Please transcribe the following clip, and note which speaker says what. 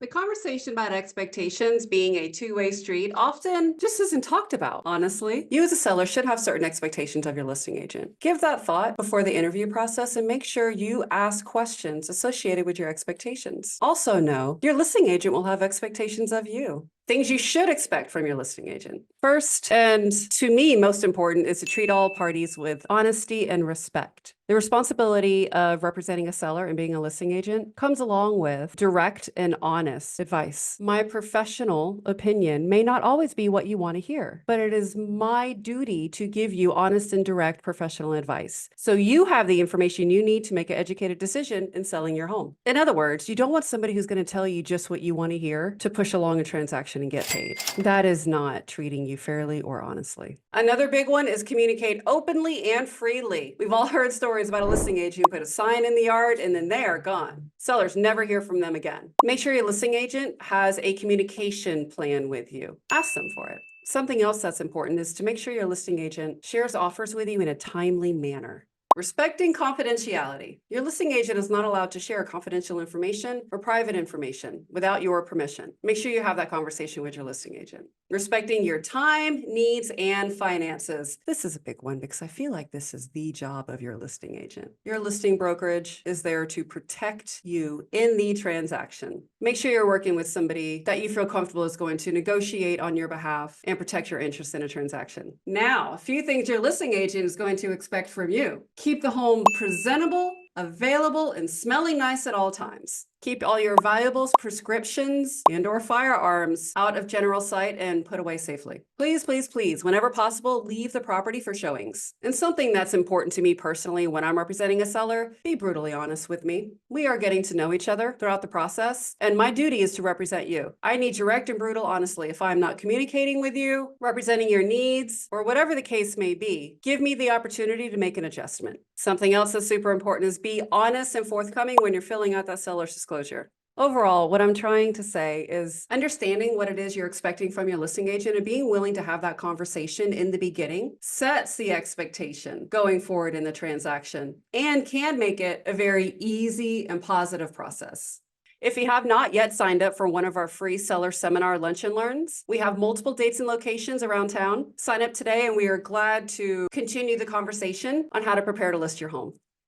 Speaker 1: The conversation about expectations being a two-way street often just isn't talked about, honestly. You as a seller should have certain expectations of your listing agent. Give that thought before the interview process and make sure you ask questions associated with your expectations. Also know your listing agent will have expectations of you. Things you should expect from your listing agent. First, and to me, most important, is to treat all parties with honesty and respect. The responsibility of representing a seller and being a listing agent comes along with direct and honest advice. My professional opinion may not always be what you want to hear, but it is my duty to give you honest and direct professional advice. So you have the information you need to make an educated decision in selling your home. In other words, you don't want somebody who's going to tell you just what you want to hear to push along a transaction and get paid. That is not treating you fairly or honestly. Another big one is communicate openly and freely. We've all heard stories about a listing agent who put a sign in the yard and then they are gone. Sellers never hear from them again. Make sure your listing agent has a communication plan with you. Ask them for it. Something else that's important is to make sure your listing agent shares offers with you in a timely manner. Respecting confidentiality. Your listing agent is not allowed to share confidential information or private information without your permission. Make sure you have that conversation with your listing agent. Respecting your time, needs, and finances. This is a big one because I feel like this is the job of your listing agent. Your listing brokerage is there to protect you in the transaction. Make sure you're working with somebody that you feel comfortable is going to negotiate on your behalf and protect your interest in a transaction. Now, a few things your listing agent is going to expect from you. Keep the home presentable, available, and smelling nice at all times. Keep all your valuables, prescriptions, and/or firearms out of general sight and put away safely. Please, please, please, whenever possible, leave the property for showings. And something that's important to me personally when I'm representing a seller, be brutally honest with me. We are getting to know each other throughout the process, and my duty is to represent you. I need direct and brutal honesty. If I'm not communicating with you, representing your needs, or whatever the case may be, give me the opportunity to make an adjustment. Something else that's super important is be honest and forthcoming when you're filling out that seller's disclosure. Overall, what I'm trying to say is understanding what it is you're expecting from your listing agent and being willing to have that conversation in the beginning sets the expectation going forward in the transaction and can make it a very easy and positive process. If you have not yet signed up for one of our free seller seminar lunch and learns, we have multiple dates and locations around town. Sign up today and we are glad to continue the conversation on how to prepare to list your home.